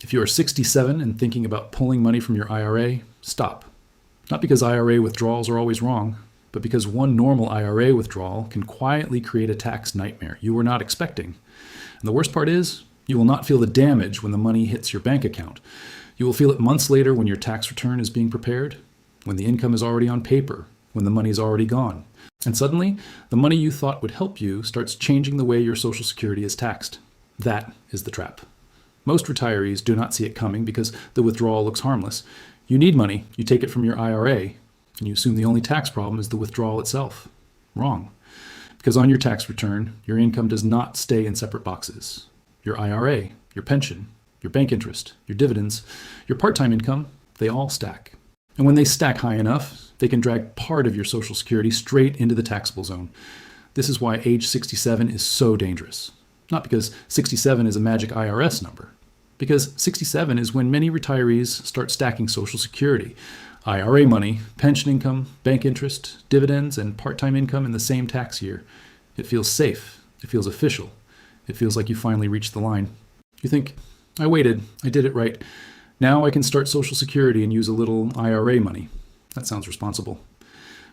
If you are 67 and thinking about pulling money from your IRA, stop. Not because IRA withdrawals are always wrong, but because one normal IRA withdrawal can quietly create a tax nightmare you were not expecting. And the worst part is, you will not feel the damage when the money hits your bank account. You will feel it months later when your tax return is being prepared, when the income is already on paper, when the money is already gone. And suddenly, the money you thought would help you starts changing the way your Social Security is taxed. That is the trap. Most retirees do not see it coming because the withdrawal looks harmless. You need money, you take it from your IRA, and you assume the only tax problem is the withdrawal itself. Wrong. Because on your tax return, your income does not stay in separate boxes. Your IRA, your pension, your bank interest, your dividends, your part-time income, they all stack. And when they stack high enough, they can drag part of your Social Security straight into the taxable zone. This is why age 67 is so dangerous. Not because 67 is a magic IRS number. Because 67 is when many retirees start stacking Social Security, IRA money, pension income, bank interest, dividends, and part-time income in the same tax year. It feels safe. It feels official. It feels like you finally reached the line. You think, I waited. I did it right. Now I can start Social Security and use a little IRA money. That sounds responsible.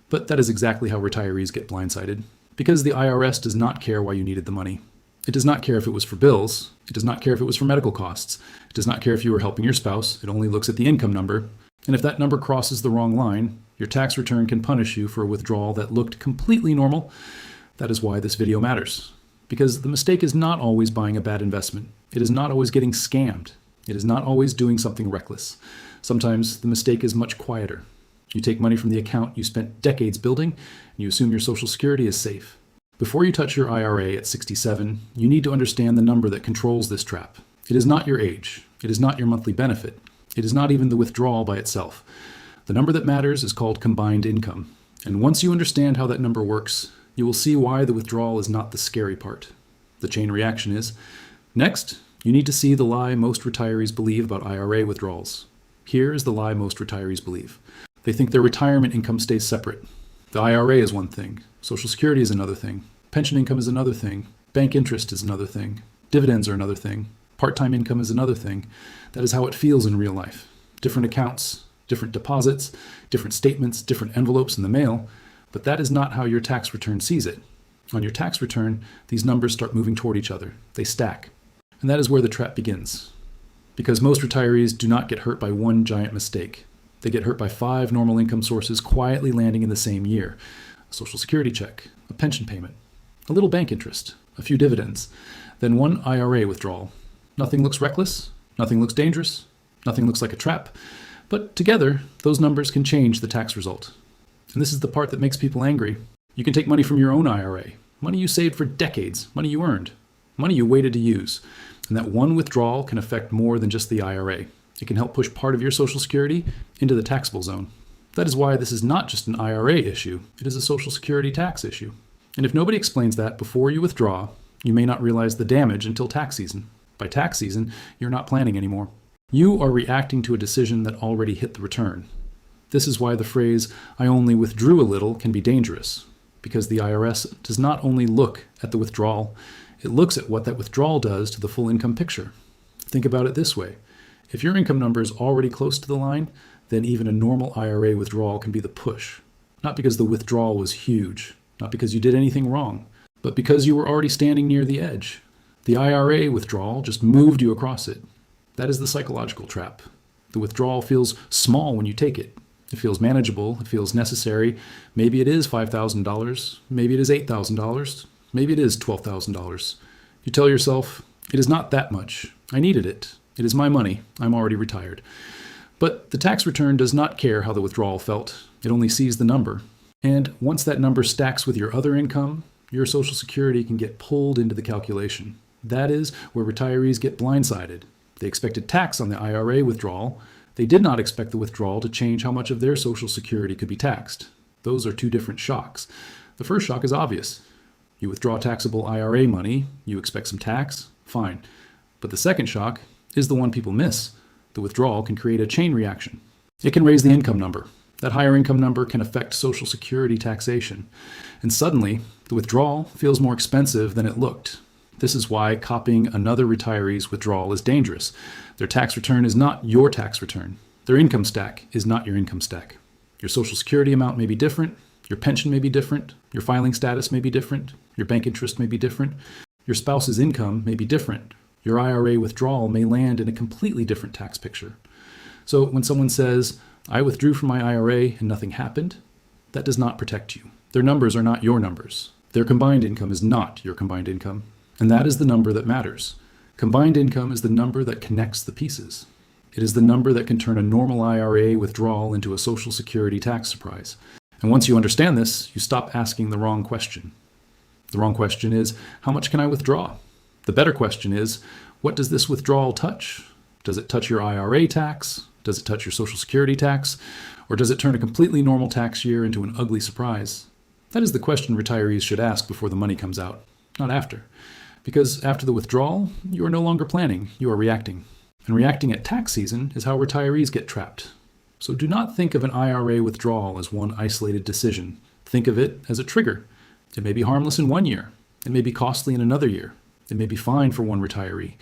But that is exactly how retirees get blindsided. Because the IRS does not care why you needed the money. It does not care if it was for bills. It does not care if it was for medical costs. It does not care if you were helping your spouse. It only looks at the income number. And if that number crosses the wrong line, your tax return can punish you for a withdrawal that looked completely normal. That is why this video matters. Because the mistake is not always buying a bad investment. It is not always getting scammed. It is not always doing something reckless. Sometimes the mistake is much quieter. You take money from the account you spent decades building, and you assume your Social Security is safe. Before you touch your IRA at 67, you need to understand the number that controls this trap. It is not your age. It is not your monthly benefit. It is not even the withdrawal by itself. The number that matters is called combined income. And once you understand how that number works, you will see why the withdrawal is not the scary part. The chain reaction is, next, you need to see the lie most retirees believe about IRA withdrawals. Here is the lie most retirees believe. They think their retirement income stays separate. The IRA is one thing. Social Security is another thing. Pension income is another thing. Bank interest is another thing. Dividends are another thing. Part-time income is another thing. That is how it feels in real life. Different accounts, different deposits, different statements, different envelopes in the mail. But that is not how your tax return sees it. On your tax return, these numbers start moving toward each other. They stack. And that is where the trap begins. Because most retirees do not get hurt by one giant mistake. They get hurt by 5 normal income sources quietly landing in the same year. A Social Security check, a pension payment, a little bank interest, a few dividends, then one IRA withdrawal. Nothing looks reckless, nothing looks dangerous, nothing looks like a trap, but together, those numbers can change the tax result. And this is the part that makes people angry. You can take money from your own IRA, money you saved for decades, money you earned, money you waited to use, and that one withdrawal can affect more than just the IRA. It can help push part of your Social Security into the taxable zone. That is why this is not just an IRA issue, it is a Social Security tax issue. And if nobody explains that before you withdraw, you may not realize the damage until tax season. By tax season, you're not planning anymore. You are reacting to a decision that already hit the return. This is why the phrase, "I only withdrew a little," can be dangerous, because the IRS does not only look at the withdrawal, it looks at what that withdrawal does to the full income picture. Think about it this way. If your income number is already close to the line, then even a normal IRA withdrawal can be the push. Not because the withdrawal was huge, not because you did anything wrong, but because you were already standing near the edge. The IRA withdrawal just moved you across it. That is the psychological trap. The withdrawal feels small when you take it. It feels manageable. It feels necessary. Maybe it is $5,000. Maybe it is $8,000. Maybe it is $12,000. You tell yourself, it is not that much. I needed it. It is my money. I'm already retired. But the tax return does not care how the withdrawal felt. It only sees the number. And once that number stacks with your other income, your Social Security can get pulled into the calculation. That is where retirees get blindsided. They expected tax on the IRA withdrawal. They did not expect the withdrawal to change how much of their Social Security could be taxed. Those are two different shocks. The first shock is obvious. You withdraw taxable IRA money, you expect some tax, fine. But the second shock is the one people miss. The withdrawal can create a chain reaction. It can raise the income number. That higher income number can affect Social Security taxation. And suddenly, the withdrawal feels more expensive than it looked. This is why copying another retiree's withdrawal is dangerous. Their tax return is not your tax return. Their income stack is not your income stack. Your Social Security amount may be different. Your pension may be different. Your filing status may be different. Your bank interest may be different. Your spouse's income may be different. Your IRA withdrawal may land in a completely different tax picture. So when someone says, I withdrew from my IRA and nothing happened, that does not protect you. Their numbers are not your numbers. Their combined income is not your combined income. And that is the number that matters. Combined income is the number that connects the pieces. It is the number that can turn a normal IRA withdrawal into a Social Security tax surprise. And once you understand this, you stop asking the wrong question. The wrong question is, how much can I withdraw? The better question is, what does this withdrawal touch? Does it touch your IRA tax? Does it touch your Social Security tax? Or does it turn a completely normal tax year into an ugly surprise? That is the question retirees should ask before the money comes out, not after. Because after the withdrawal, you are no longer planning, you are reacting. And reacting at tax season is how retirees get trapped. So do not think of an IRA withdrawal as one isolated decision. Think of it as a trigger. It may be harmless in 1 year. It may be costly in another year. It may be fine for one retiree.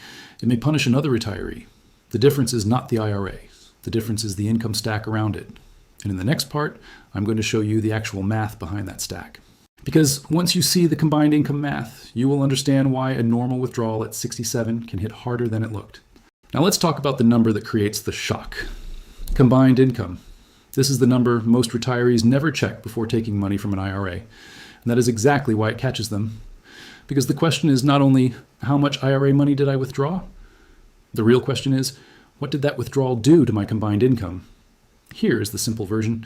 It may punish another retiree. The difference is not the IRA. The difference is the income stack around it. And in the next part, I'm going to show you the actual math behind that stack. Because once you see the combined income math, you will understand why a normal withdrawal at 67 can hit harder than it looked. Now let's talk about the number that creates the shock. Combined income. This is the number most retirees never check before taking money from an IRA. And that is exactly why it catches them. Because the question is not only how much IRA money did I withdraw? The real question is, what did that withdrawal do to my combined income? Here is the simple version.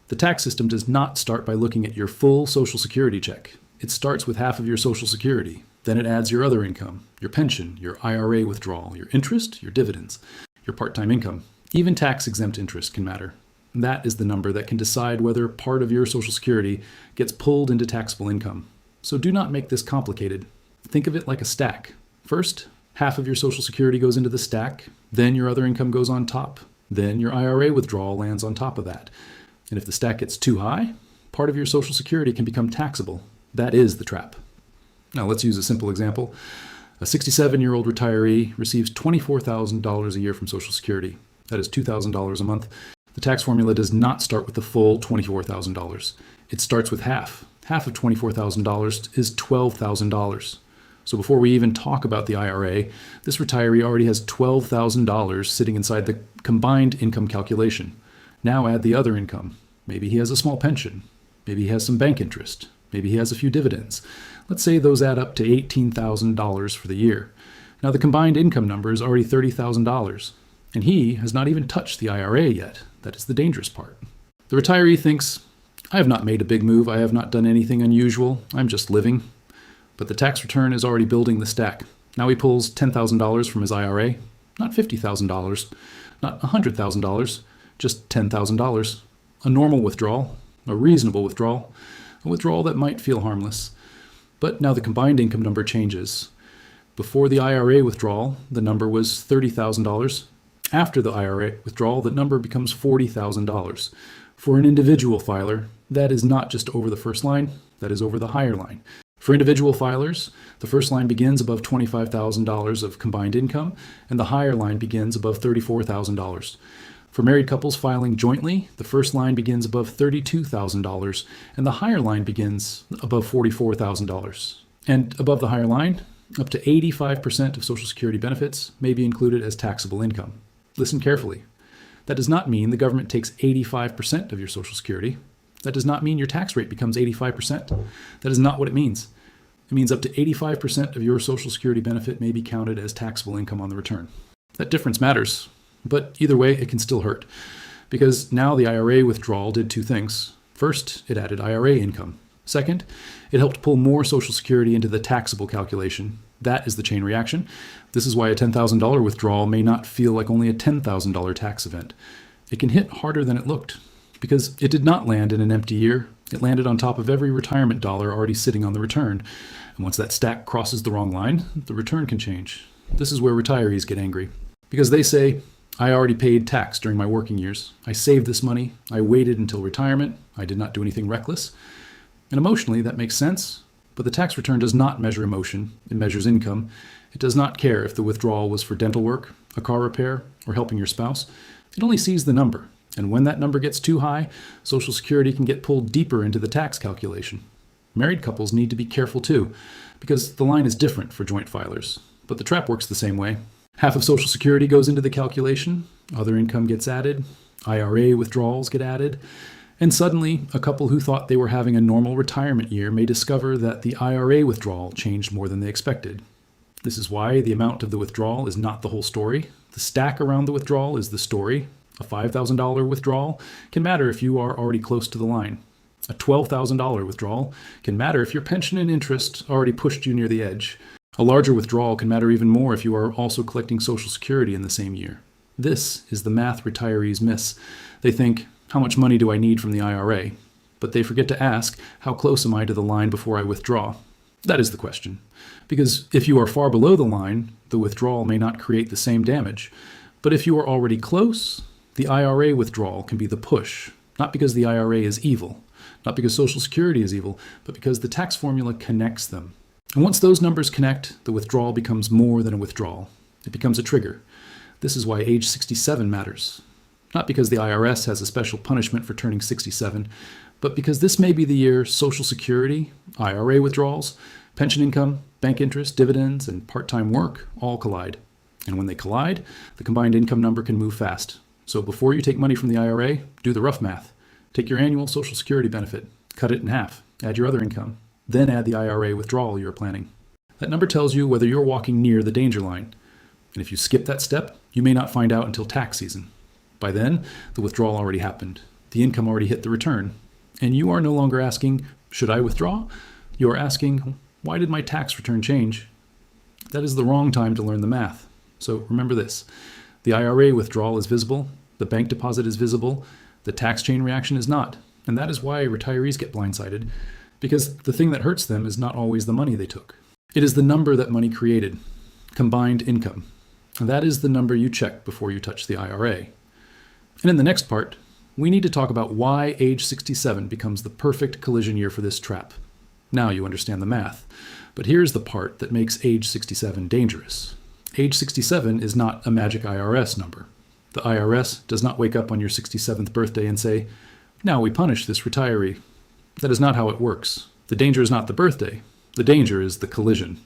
The tax system does not start by looking at your full Social Security check. It starts with half of your Social Security. Then it adds your other income, your pension, your IRA withdrawal, your interest, your dividends, your part-time income. Even tax-exempt interest can matter. That is the number that can decide whether part of your Social Security gets pulled into taxable income. So do not make this complicated. Think of it like a stack. First, half of your Social Security goes into the stack, then your other income goes on top, then your IRA withdrawal lands on top of that. And if the stack gets too high, part of your Social Security can become taxable. That is the trap. Now let's use a simple example. A 67-year-old retiree receives $24,000 a year from Social Security. That is $2,000 a month. The tax formula does not start with the full $24,000. It starts with half. Half of $24,000 is $12,000. So before we even talk about the IRA, this retiree already has $12,000 sitting inside the combined income calculation. Now add the other income. Maybe he has a small pension. Maybe he has some bank interest. Maybe he has a few dividends. Let's say those add up to $18,000 for the year. Now the combined income number is already $30,000. And he has not even touched the IRA yet. That is the dangerous part. The retiree thinks, I have not made a big move. I have not done anything unusual. I'm just living. But the tax return is already building the stack. Now he pulls $10,000 from his IRA. Not $50,000. Not $100,000. Just $10,000. A normal withdrawal. A reasonable withdrawal. A withdrawal that might feel harmless. But now the combined income number changes. Before the IRA withdrawal, the number was $30,000. After the IRA withdrawal, the number becomes $40,000. For an individual filer, that is not just over the first line, that is over the higher line. For individual filers, the first line begins above $25,000 of combined income, and the higher line begins above $34,000. For married couples filing jointly, the first line begins above $32,000, and the higher line begins above $44,000. And above the higher line, up to 85% of Social Security benefits may be included as taxable income. Listen carefully. That does not mean the government takes 85% of your Social Security. That does not mean your tax rate becomes 85%. That is not what it means. It means up to 85% of your Social Security benefit may be counted as taxable income on the return. That difference matters, but either way, it can still hurt. Because now the IRA withdrawal did two things. First, it added IRA income. Second, it helped pull more Social Security into the taxable calculation. That is the chain reaction. This is why a $10,000 withdrawal may not feel like only a $10,000 tax event. It can hit harder than it looked, because it did not land in an empty year. It landed on top of every retirement dollar already sitting on the return. And once that stack crosses the wrong line, the return can change. This is where retirees get angry. Because they say, I already paid tax during my working years. I saved this money. I waited until retirement. I did not do anything reckless. And emotionally, that makes sense. But the tax return does not measure emotion, it measures income. It does not care if the withdrawal was for dental work, a car repair, or helping your spouse. It only sees the number, and when that number gets too high, Social Security can get pulled deeper into the tax calculation. Married couples need to be careful too, because the line is different for joint filers, but the trap works the same way. Half of Social Security goes into the calculation, other income gets added, IRA withdrawals get added, and suddenly, a couple who thought they were having a normal retirement year may discover that the IRA withdrawal changed more than they expected. This is why the amount of the withdrawal is not the whole story. The stack around the withdrawal is the story. A $5,000 withdrawal can matter if you are already close to the line. A $12,000 withdrawal can matter if your pension and interest already pushed you near the edge. A larger withdrawal can matter even more if you are also collecting Social Security in the same year. This is the math retirees miss. They think, how much money do I need from the IRA? But they forget to ask, how close am I to the line before I withdraw? That is the question. Because if you are far below the line, the withdrawal may not create the same damage. But if you are already close, the IRA withdrawal can be the push, not because the IRA is evil, not because Social Security is evil, but because the tax formula connects them. And once those numbers connect, the withdrawal becomes more than a withdrawal. It becomes a trigger. This is why age 67 matters. Not because the IRS has a special punishment for turning 67, but because this may be the year Social Security, IRA withdrawals, pension income, bank interest, dividends, and part-time work all collide. And when they collide, the combined income number can move fast. So before you take money from the IRA, do the rough math. Take your annual Social Security benefit, cut it in half, add your other income, then add the IRA withdrawal you're planning. That number tells you whether you're walking near the danger line. And if you skip that step, you may not find out until tax season. By then, the withdrawal already happened. The income already hit the return. And you are no longer asking, should I withdraw? You are asking, why did my tax return change? That is the wrong time to learn the math. So remember this. The IRA withdrawal is visible. The bank deposit is visible. The tax chain reaction is not. And that is why retirees get blindsided. Because the thing that hurts them is not always the money they took. It is the number that money created. Combined income. And that is the number you check before you touch the IRA. And in the next part, we need to talk about why age 67 becomes the perfect collision year for this trap. Now you understand the math. But here's the part that makes age 67 dangerous. Age 67 is not a magic IRS number. The IRS does not wake up on your 67th birthday and say, now we punish this retiree. That is not how it works. The danger is not the birthday. The danger is the collision.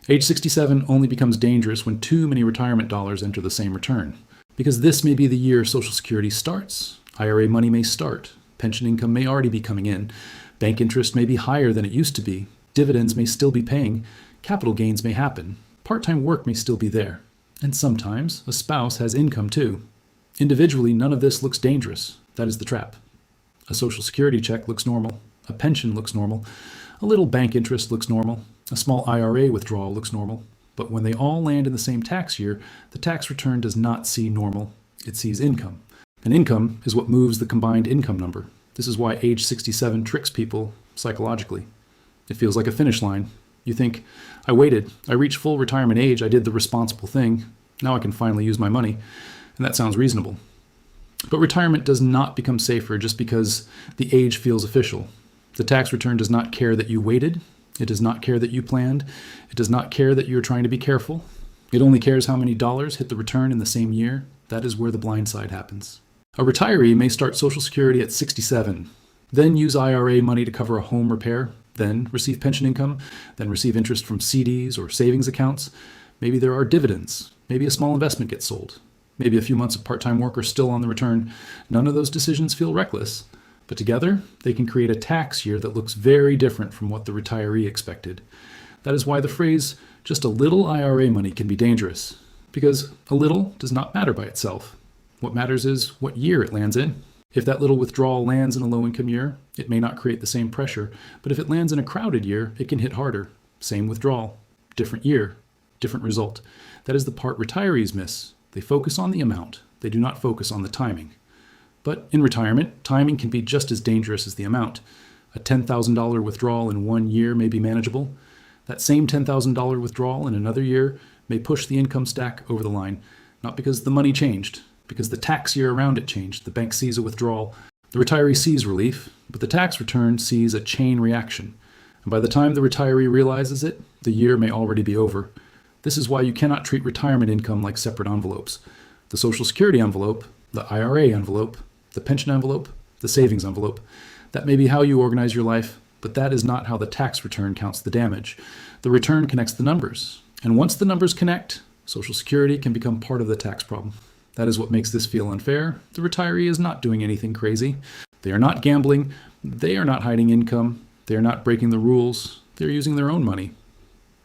Age 67 only becomes dangerous when too many retirement dollars enter the same return. Because this may be the year Social Security starts. IRA money may start. Pension income may already be coming in. Bank interest may be higher than it used to be. Dividends may still be paying. Capital gains may happen. Part-time work may still be there. And sometimes a spouse has income too. Individually, none of this looks dangerous. That is the trap. A Social Security check looks normal. A pension looks normal. A little bank interest looks normal. A small IRA withdrawal looks normal. But when they all land in the same tax year, the tax return does not see normal. It sees income. And income is what moves the combined income number. This is why age 67 tricks people psychologically. It feels like a finish line. You think, I waited, I reached full retirement age, I did the responsible thing, now I can finally use my money. And that sounds reasonable. But retirement does not become safer just because the age feels official. The tax return does not care that you waited. It does not care that you planned. It does not care that you're trying to be careful. It only cares how many dollars hit the return in the same year. That is where the blind side happens. A retiree may start Social Security at 67, then use IRA money to cover a home repair, then receive pension income, then receive interest from CDs or savings accounts. Maybe there are dividends. Maybe a small investment gets sold. Maybe a few months of part-time work are still on the return. None of those decisions feel reckless, but together they can create a tax year that looks very different from what the retiree expected. That is why the phrase, just a little IRA money, can be dangerous, because a little does not matter by itself. What matters is what year it lands in. If that little withdrawal lands in a low-income year, it may not create the same pressure, but if it lands in a crowded year, it can hit harder. Same withdrawal, different year, different result. That is the part retirees miss. They focus on the amount. They do not focus on the timing. But in retirement, timing can be just as dangerous as the amount. A $10,000 withdrawal in 1 year may be manageable. That same $10,000 withdrawal in another year may push the income stack over the line, not because the money changed, because the tax year around it changed. The bank sees a withdrawal. The retiree sees relief, but the tax return sees a chain reaction. And by the time the retiree realizes it, the year may already be over. This is why you cannot treat retirement income like separate envelopes. The Social Security envelope, the IRA envelope, the pension envelope, the savings envelope. That may be how you organize your life, but that is not how the tax return counts the damage. The return connects the numbers. And once the numbers connect, Social Security can become part of the tax problem. That is what makes this feel unfair. The retiree is not doing anything crazy. They are not gambling. They are not hiding income. They are not breaking the rules. They're using their own money.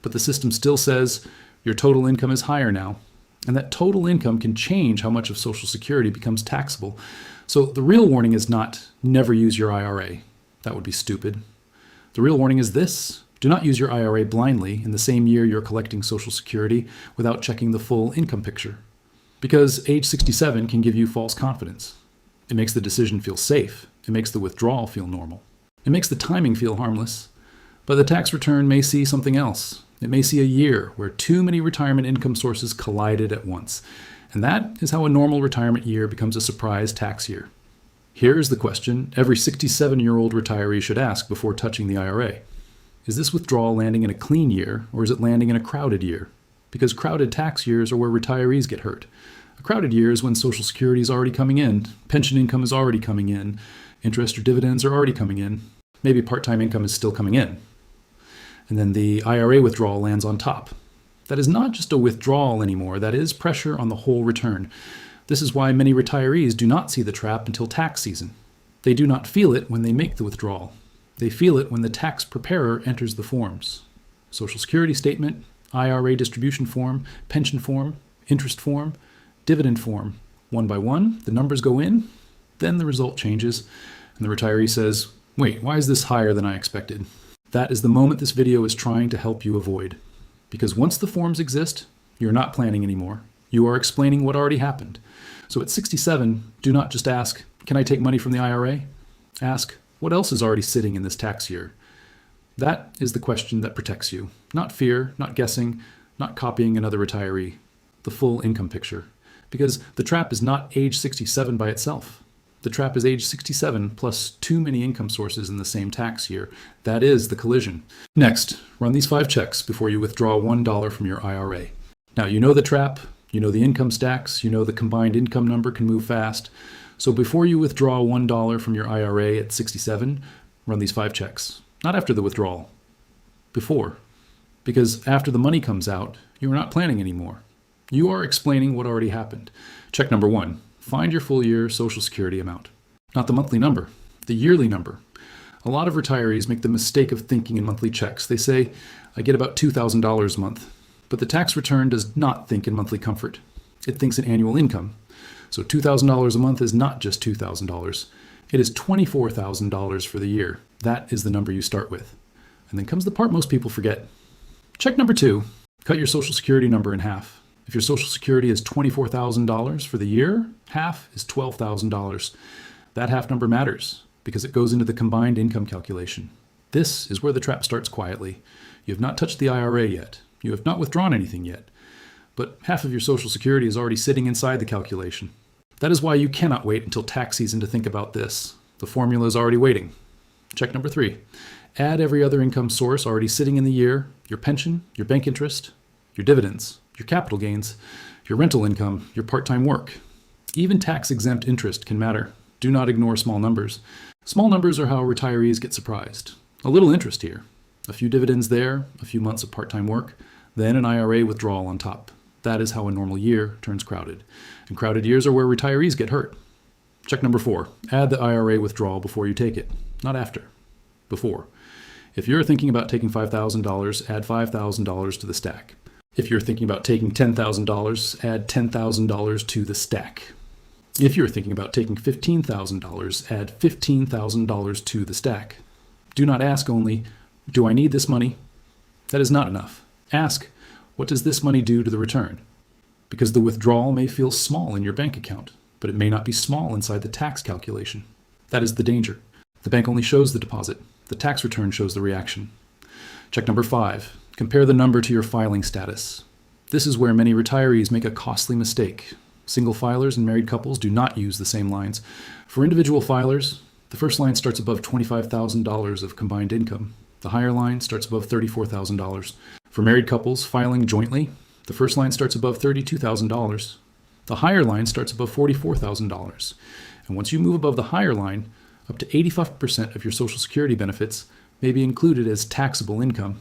But the system still says your total income is higher now. And that total income can change how much of Social Security becomes taxable. So the real warning is not never use your IRA. That would be stupid. The real warning is this. Do not use your IRA blindly in the same year you're collecting Social Security without checking the full income picture. Because age 67 can give you false confidence. It makes the decision feel safe. It makes the withdrawal feel normal. It makes the timing feel harmless. But the tax return may see something else. It may see a year where too many retirement income sources collided at once. And that is how a normal retirement year becomes a surprise tax year. Here is the question every 67-year-old retiree should ask before touching the IRA. Is this withdrawal landing in a clean year, or is it landing in a crowded year? Because crowded tax years are where retirees get hurt. A crowded year is when Social Security is already coming in, pension income is already coming in, interest or dividends are already coming in, maybe part-time income is still coming in. And then the IRA withdrawal lands on top. That is not just a withdrawal anymore, that is pressure on the whole return. This is why many retirees do not see the trap until tax season. They do not feel it when they make the withdrawal. They feel it when the tax preparer enters the forms. Social Security statement, IRA distribution form, pension form, interest form, dividend form. One by one, the numbers go in, then the result changes, and the retiree says, wait, why is this higher than I expected? That is the moment this video is trying to help you avoid. Because once the forms exist, you're not planning anymore. You are explaining what already happened. So at 67, do not just ask, can I take money from the IRA? Ask, what else is already sitting in this tax year? That is the question that protects you. Not fear, not guessing, not copying another retiree. The full income picture. Because the trap is not age 67 by itself. The trap is age 67 plus too many income sources in the same tax year. That is the collision. Next, run these 5 checks before you withdraw $1 from your IRA. Now you know the trap, you know the income stacks, you know the combined income number can move fast. So before you withdraw $1 from your IRA at 67, run these 5 checks. Not after the withdrawal. Before. Because after the money comes out, you are not planning anymore. You are explaining what already happened. Check number 1. Find your full year Social Security amount. Not the monthly number, the yearly number. A lot of retirees make the mistake of thinking in monthly checks. They say, I get about $2,000 a month. But the tax return does not think in monthly comfort. It thinks in annual income. So $2,000 a month is not just $2,000. It is $24,000 for the year. That is the number you start with. And then comes the part most people forget. Check number 2. Cut your Social Security number in half. If your Social Security is $24,000 for the year, half is $12,000. That half number matters because it goes into the combined income calculation. This is where the trap starts quietly. You have not touched the IRA yet. You have not withdrawn anything yet. But half of your Social Security is already sitting inside the calculation. That is why you cannot wait until tax season to think about this. The formula is already waiting. Check number 3. Add every other income source already sitting in the year, your pension, your bank interest, your dividends, your capital gains, your rental income, your part-time work. Even tax-exempt interest can matter. Do not ignore small numbers. Small numbers are how retirees get surprised. A little interest here, a few dividends there, a few months of part-time work, then an IRA withdrawal on top. That is how a normal year turns crowded. And crowded years are where retirees get hurt. Check number 4. Add the IRA withdrawal before you take it, not after. Before. If you're thinking about taking $5,000, add $5,000 to the stack. If you're thinking about taking $10,000, add $10,000 to the stack. If you're thinking about taking $15,000, add $15,000 to the stack. Do not ask only, do I need this money? That is not enough. Ask, what does this money do to the return? Because the withdrawal may feel small in your bank account, but it may not be small inside the tax calculation. That is the danger. The bank only shows the deposit. The tax return shows the reaction. Check number 5. Compare the number to your filing status. This is where many retirees make a costly mistake. Single filers and married couples do not use the same lines. For individual filers, the first line starts above $25,000 of combined income. The higher line starts above $34,000. For married couples filing jointly, the first line starts above $32,000. The higher line starts above $44,000. And once you move above the higher line, up to 85% of your Social Security benefits may be included as taxable income.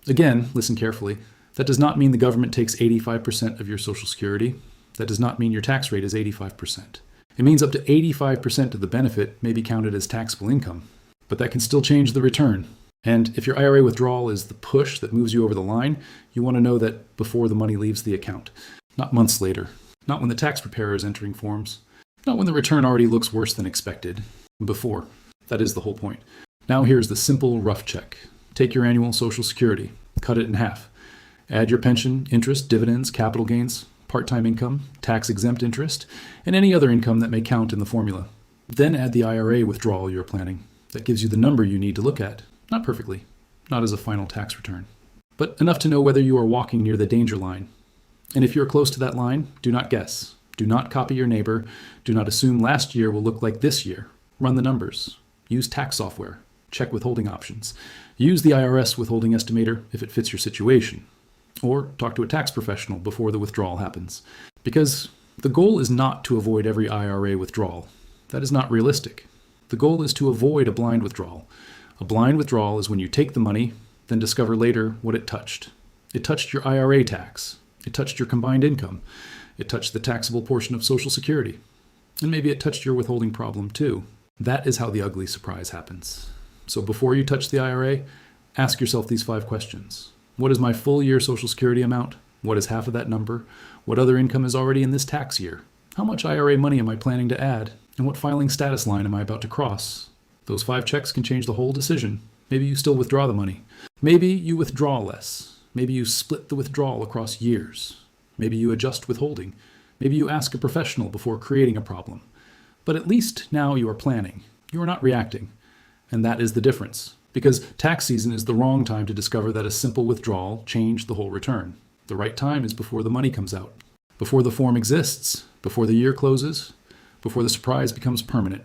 Again, listen carefully. That does not mean the government takes 85% of your Social Security. That does not mean your tax rate is 85%. It means up to 85% of the benefit may be counted as taxable income. But that can still change the return. And if your IRA withdrawal is the push that moves you over the line, you want to know that before the money leaves the account, not months later, not when the tax preparer is entering forms, not when the return already looks worse than expected, before. That is the whole point. Now here's the simple rough check. Take your annual Social Security, cut it in half. Add your pension, interest, dividends, capital gains, part-time income, tax-exempt interest, and any other income that may count in the formula. Then add the IRA withdrawal you're planning. That gives you the number you need to look at. Not perfectly, not as a final tax return, but enough to know whether you are walking near the danger line. And if you're close to that line, do not guess. Do not copy your neighbor. Do not assume last year will look like this year. Run the numbers. Use tax software. Check withholding options. Use the IRS withholding estimator if it fits your situation. Or talk to a tax professional before the withdrawal happens. Because the goal is not to avoid every IRA withdrawal. That is not realistic. The goal is to avoid a blind withdrawal. A blind withdrawal is when you take the money, then discover later what it touched. It touched your IRA tax. It touched your combined income. It touched the taxable portion of Social Security. And maybe it touched your withholding problem too. That is how the ugly surprise happens. So before you touch the IRA, ask yourself these 5 questions. What is my full year Social Security amount? What is half of that number? What other income is already in this tax year? How much IRA money am I planning to add? And what filing status line am I about to cross? Those 5 checks can change the whole decision. Maybe you still withdraw the money. Maybe you withdraw less. Maybe you split the withdrawal across years. Maybe you adjust withholding. Maybe you ask a professional before creating a problem. But at least now you are planning. You are not reacting. And that is the difference. Because tax season is the wrong time to discover that a simple withdrawal changed the whole return. The right time is before the money comes out. Before the form exists. Before the year closes. Before the surprise becomes permanent.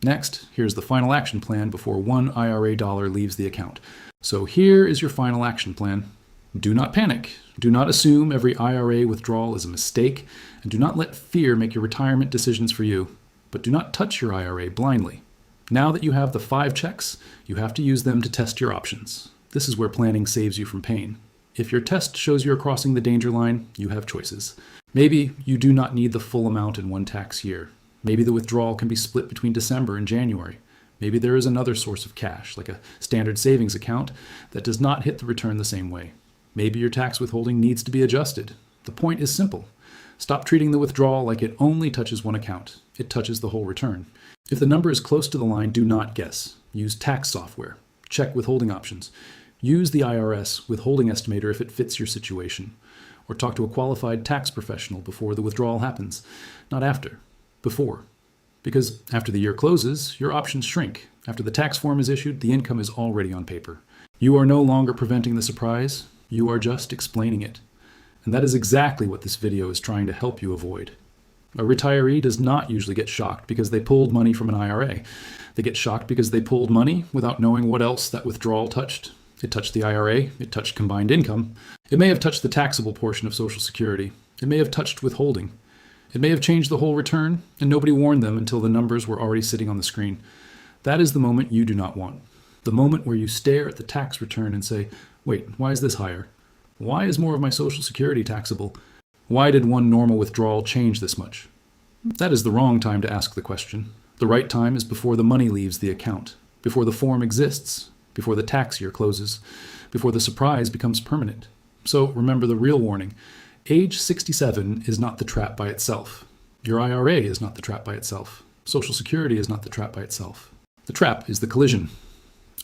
Next, here's the final action plan before one IRA dollar leaves the account. So here is your final action plan. Do not panic. Do not assume every IRA withdrawal is a mistake, and do not let fear make your retirement decisions for you. But do not touch your IRA blindly. Now that you have the 5 checks, you have to use them to test your options. This is where planning saves you from pain. If your test shows you're crossing the danger line, you have choices. Maybe you do not need the full amount in one tax year. Maybe the withdrawal can be split between December and January. Maybe there is another source of cash, like a standard savings account, that does not hit the return the same way. Maybe your tax withholding needs to be adjusted. The point is simple. Stop treating the withdrawal like it only touches one account. It touches the whole return. If the number is close to the line, do not guess. Use tax software. Check withholding options. Use the IRS withholding estimator if it fits your situation. Or talk to a qualified tax professional before the withdrawal happens, not after. Before. Because after the year closes, your options shrink. After the tax form is issued, the income is already on paper. You are no longer preventing the surprise, you are just explaining it. And that is exactly what this video is trying to help you avoid. A retiree does not usually get shocked because they pulled money from an IRA. They get shocked because they pulled money without knowing what else that withdrawal touched. It touched the IRA, it touched combined income. It may have touched the taxable portion of Social Security. It may have touched withholding. It may have changed the whole return, and nobody warned them until the numbers were already sitting on the screen. That is the moment you do not want. The moment where you stare at the tax return and say, wait, why is this higher? Why is more of my Social Security taxable? Why did one normal withdrawal change this much? That is the wrong time to ask the question. The right time is before the money leaves the account, before the form exists, before the tax year closes, before the surprise becomes permanent. So remember the real warning. Age 67 is not the trap by itself. Your IRA is not the trap by itself. Social Security is not the trap by itself. The trap is the collision.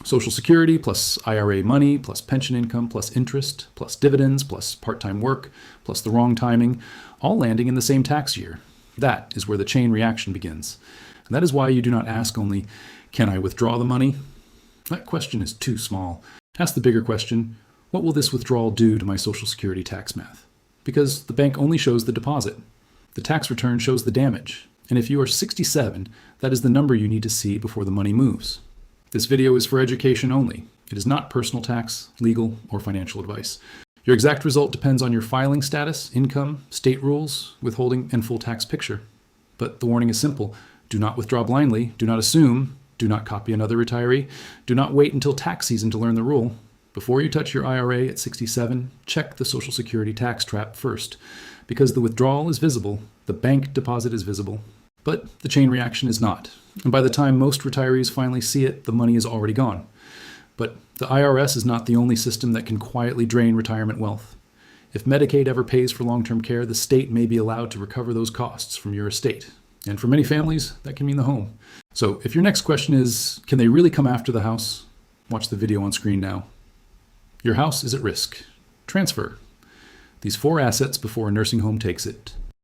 Social Security plus IRA money plus pension income plus interest plus dividends plus part-time work plus the wrong timing, all landing in the same tax year. That is where the chain reaction begins. And that is why you do not ask only, can I withdraw the money? That question is too small. Ask the bigger question, what will this withdrawal do to my Social Security tax math? Because the bank only shows the deposit. The tax return shows the damage. And if you are 67, that is the number you need to see before the money moves. This video is for education only. It is not personal tax, legal, or financial advice. Your exact result depends on your filing status, income, state rules, withholding, and full tax picture. But the warning is simple. Do not withdraw blindly. Do not assume. Do not copy another retiree. Do not wait until tax season to learn the rule. Before you touch your IRA at 67, check the Social Security tax trap first. Because the withdrawal is visible, the bank deposit is visible, but the chain reaction is not. And by the time most retirees finally see it, the money is already gone. But the IRS is not the only system that can quietly drain retirement wealth. If Medicaid ever pays for long-term care, the state may be allowed to recover those costs from your estate. And for many families, that can mean the home. So if your next question is, can they really come after the house? Watch the video on screen now. Your house is at risk. Transfer these 4 assets before a nursing home takes it.